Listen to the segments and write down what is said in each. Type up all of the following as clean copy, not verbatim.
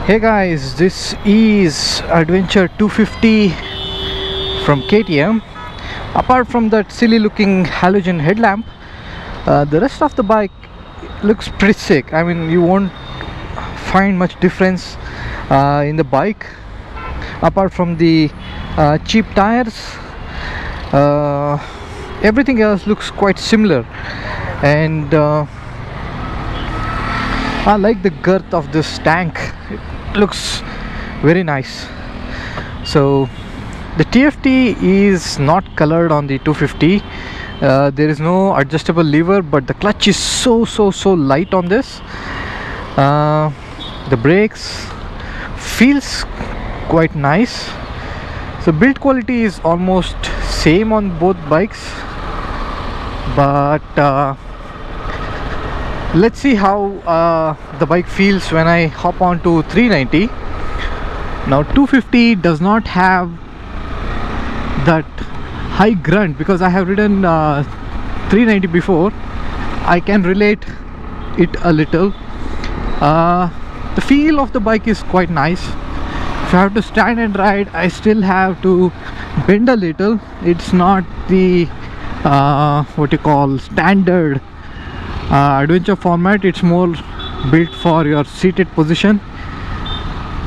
Hey guys, this is Adventure 250 from KTM. Apart from that silly looking halogen headlamp, the rest of the bike looks pretty sick. I mean, you won't find much difference in the bike apart from the cheap tires. Everything else looks quite similar, and I like the girth of this tank. It looks very nice. So the TFT is not colored on the 250. There is no adjustable lever, but the clutch is so light on this. The brakes feels quite nice. So build quality is almost same on both bikes, but let's see how the bike feels when I hop onto 390. Now 250 does not have that high grunt because I have ridden 390 before. I can relate it a little. The feel of the bike is quite nice. If I have to stand and ride, I still have to bend a little. It's not the what you call standard adventure format. It's more built for your seated position,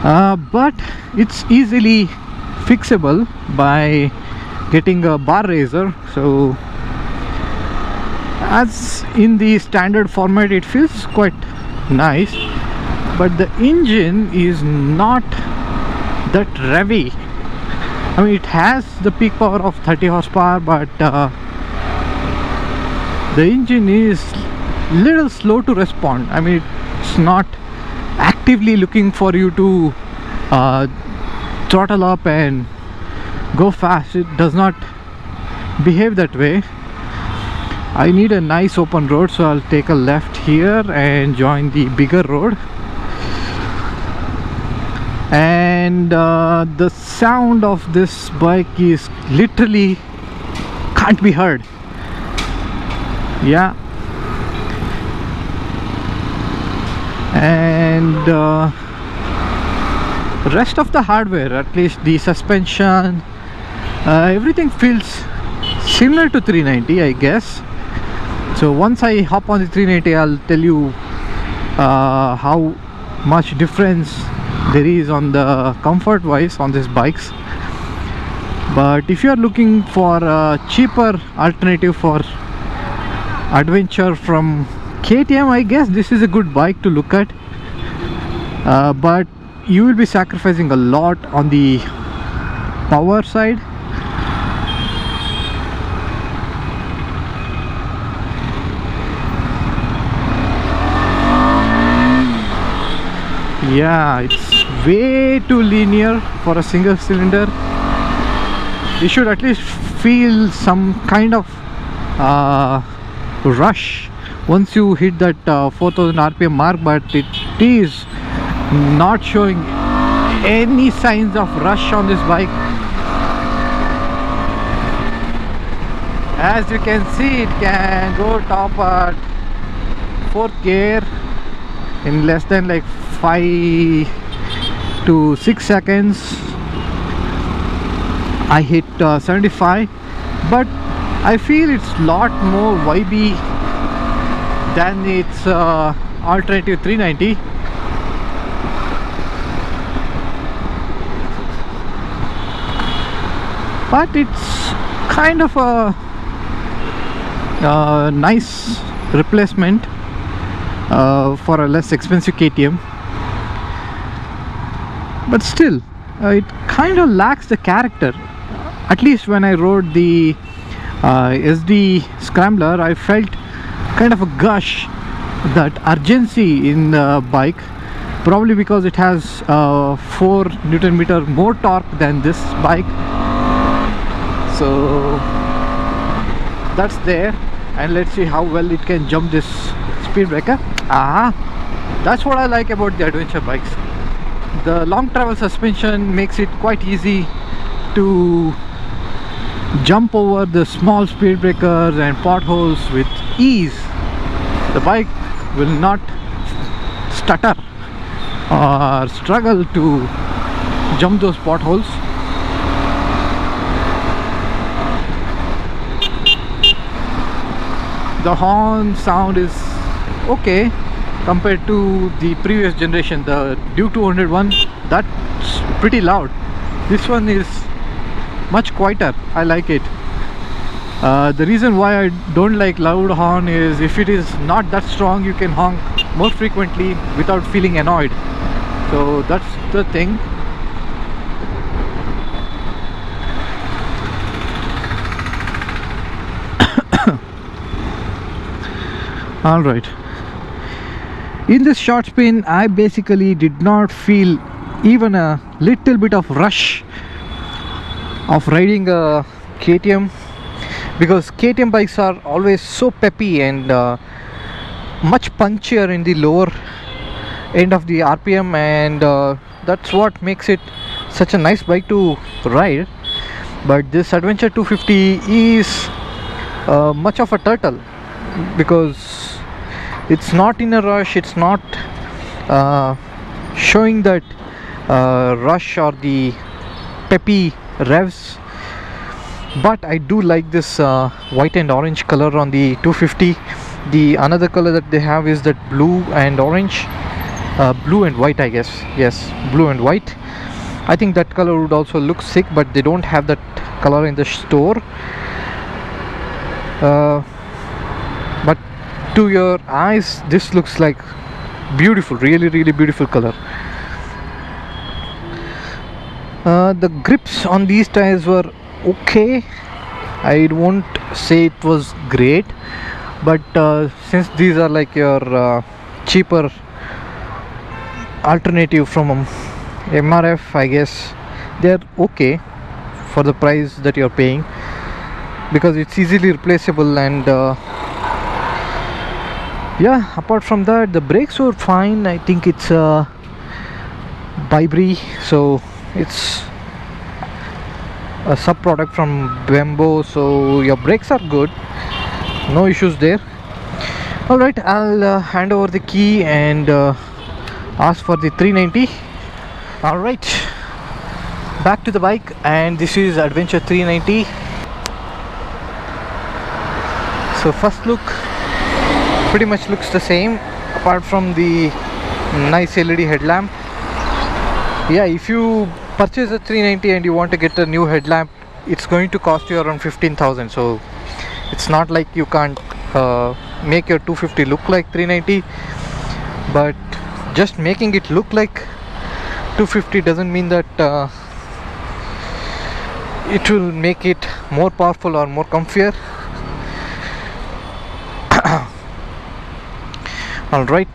but it's easily fixable by getting a bar raiser. So as in the standard format, it feels quite nice, but the engine is not that revvy. I mean, it has the peak power of 30 horsepower, but the engine is little slow to respond. I mean, it's not actively looking for you to throttle up and go fast. It does not behave that way. I need a nice open road, so I'll take a left here and join the bigger road. And the sound of this bike is literally can't be heard. Yeah. And rest of the hardware, at least the suspension, everything feels similar to 390, I guess. So once I hop on the 390, I'll tell you how much difference there is on the comfort wise on these bikes. But if you are looking for a cheaper alternative for adventure from KTM, I guess this is a good bike to look at, but you will be sacrificing a lot on the power side. Yeah, it's way too linear for a single cylinder. You should at least feel some kind of rush once you hit that 4000 rpm mark, but it is not showing any signs of rush on this bike. As you can see, it can go top at 4th gear in less than like 5 to 6 seconds. I hit 75, but I feel it's a lot more vibey than its alternative 390. But it's kind of a nice replacement for a less expensive KTM. But still, it kind of lacks the character. At least when I rode the Yezdi Scrambler, I felt kind of a gush, that urgency in the bike, probably because it has 4 Newton meter more torque than this bike. So that's there, and let's see how well it can jump this speed breaker. That's what I like about the adventure bikes. The long travel suspension makes it quite easy to jump over the small speed breakers and potholes with ease. The bike will not stutter. or struggle to jump those potholes. The horn sound is okay compared to the previous generation, the Duke 201. That's pretty loud. This one is much quieter. I like it. The reason why I don't like loud horn is if it is not that strong, you can honk more frequently without feeling annoyed. So that's the thing. All right, in this short spin I basically did not feel even a little bit of rush of riding a KTM, because KTM bikes are always so peppy and much punchier in the lower end of the RPM, and that's what makes it such a nice bike to ride. But this Adventure 250 is much of a turtle, because it's not in a rush, it's not showing that rush or the peppy revs. But I do like this white and orange color on the 250. The another color that they have is that blue and orange, blue and white, I guess. Yes, blue and white. I think that color would also look sick, but they don't have that color in the store. But to your eyes, this looks like beautiful, really beautiful color. The grips on these tires were okay. I won't say it was great, but since these are like your cheaper alternative from MRF, I guess they're okay for the price that you're paying, because it's easily replaceable. And yeah, apart from that, the brakes were fine. I think it's a Bybri, so it's a sub product from Bembo, so your brakes are good, no issues there. Alright, I'll hand over the key and ask for the 390. Alright, back to the bike, and this is Adventure 390. So first look pretty much looks the same, apart from the nice LED headlamp. Yeah, if you purchase a 390 and you want to get a new headlamp, it's going to cost you around 15,000. So it's not like you can't make your 250 look like 390, but just making it look like 250 doesn't mean that it will make it more powerful or more comfier. All right,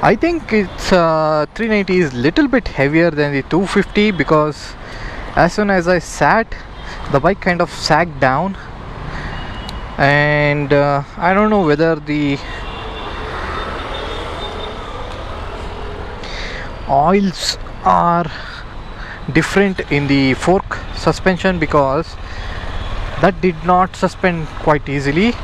I think it's 390 is little bit heavier than the 250, because as soon as I sat, the bike kind of sagged down, and I don't know whether the oils are different in the fork suspension, because that did not suspend quite easily.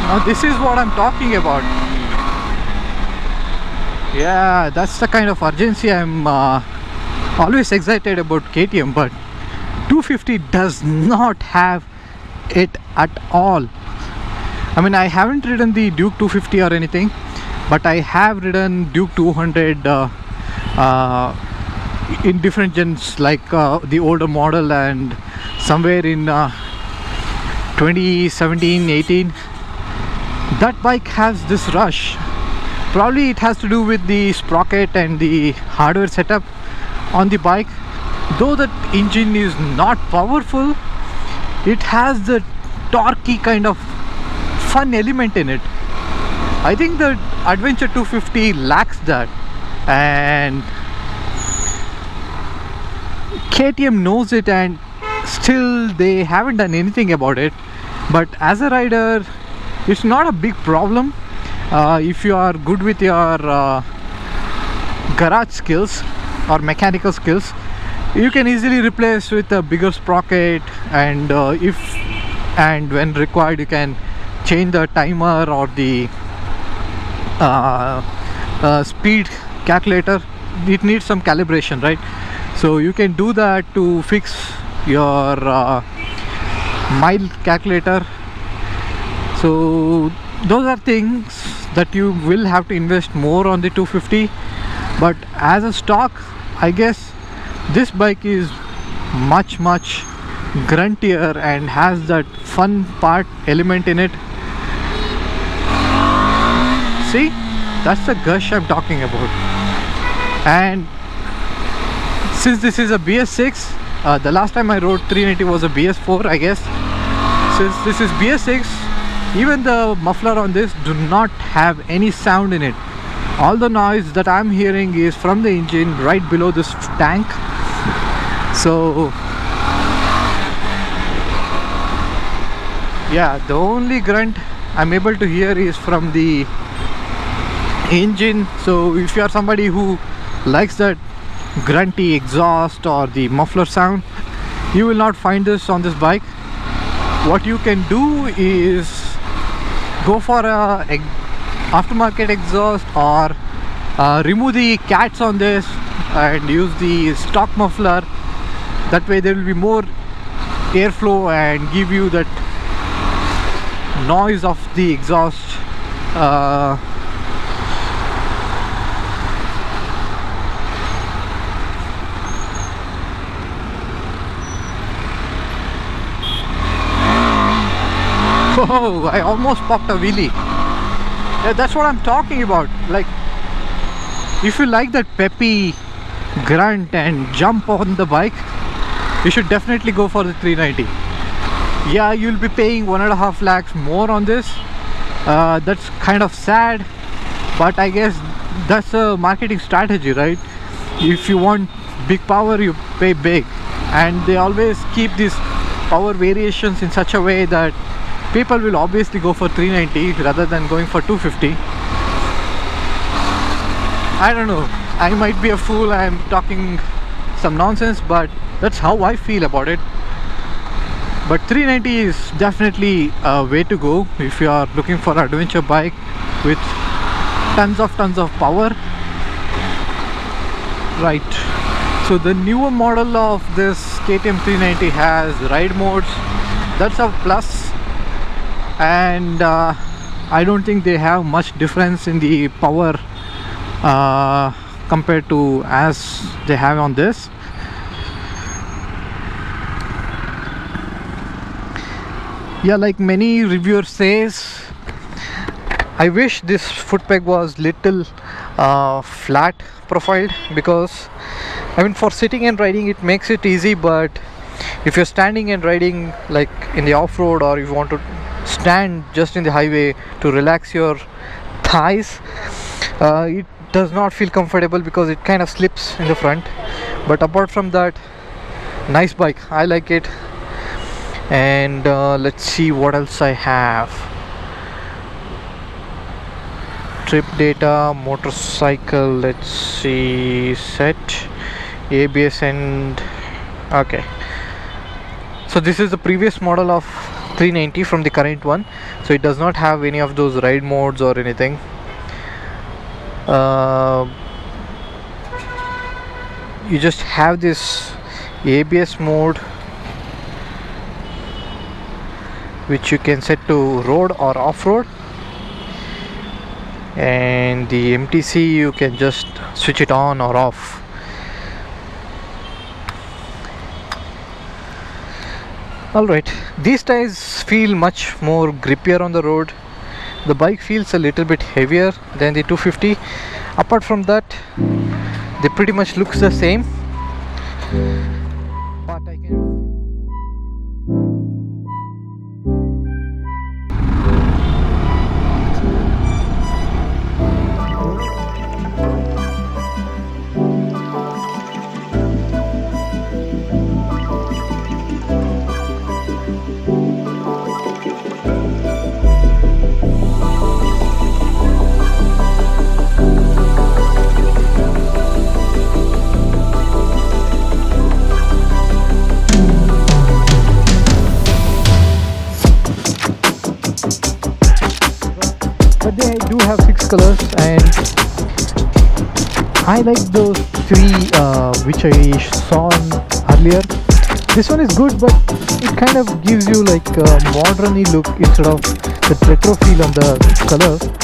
Now this is what I'm talking about. Yeah, that's the kind of urgency I'm always excited about KTM, but 250 does not have it at all. I mean, I haven't ridden the Duke 250 or anything, but I have ridden Duke 200 in different gens, like the older model, and somewhere in 2017-18. That bike has this rush. Probably it has to do with the sprocket and the hardware setup on the bike. Though that engine is not powerful, it has the torquey kind of fun element in it. I think the Adventure 250 lacks that, and KTM knows it, and still they haven't done anything about it. But as a rider, it's not a big problem if you are good with your garage skills or mechanical skills. you can easily replace with a bigger sprocket, and if and when required you can change the timer or the speed calculator. It needs some calibration, right? So you can do that to fix your mile calculator. So those are things that you will have to invest more on the 250, but as a stock I guess this bike is much gruntier and has that fun part element in it. See, that's the gush I'm talking about. And since this is a BS6, the last time I rode 390 was a BS4, I guess. Since this is BS6, even the muffler on this do not have any sound in it. All the noise that I'm hearing is from the engine right below this tank. So yeah, the only grunt I'm able to hear is from the engine. So if you are somebody who likes that grunty exhaust or the muffler sound, you will not find this on this bike. What you can do is go for a aftermarket exhaust, or remove the cats on this and use the stock muffler. That way there will be more airflow and give you that noise of the exhaust. Oh, I almost popped a wheelie. Yeah, that's what I'm talking about. Like, if you like that peppy grunt and jump on the bike, you should definitely go for the 390. Yeah, you'll be paying 1.5 lakhs more on this. That's kind of sad, but I guess that's a marketing strategy, right? If you want big power, you pay big, and they always keep these power variations in such a way that people will obviously go for 390 rather than going for 250. I don't know, I might be a fool, I'm talking some nonsense, but that's how I feel about it. But 390 is definitely a way to go if you are looking for an adventure bike with tons of power. Right, so the newer model of this KTM 390 has ride modes. That's a plus. And I don't think they have much difference in the power compared to as they have on this. Yeah, like many reviewers says, I wish this foot peg was little flat profiled, because I mean for sitting and riding it makes it easy, but if you're standing and riding like in the off-road, or if you want to stand just in the highway to relax your thighs, it does not feel comfortable because it kind of slips in the front. But apart from that, nice bike, I like it. And let's see what else I have. Trip data, motorcycle, let's see, set, ABS, and okay, so this is the previous model of 390 from the current one, so it does not have any of those ride modes or anything. You just have this ABS mode, which you can set to road or off-road, and the MTC you can just switch it on or off. Alright, these tires feel much more grippier on the road. The bike feels a little bit heavier than the 250. Apart from that, they pretty much looks the same. But I can colors, and I like those three which I saw earlier. This one is good, but it kind of gives you like a modern-y look instead of the retro feel on the color.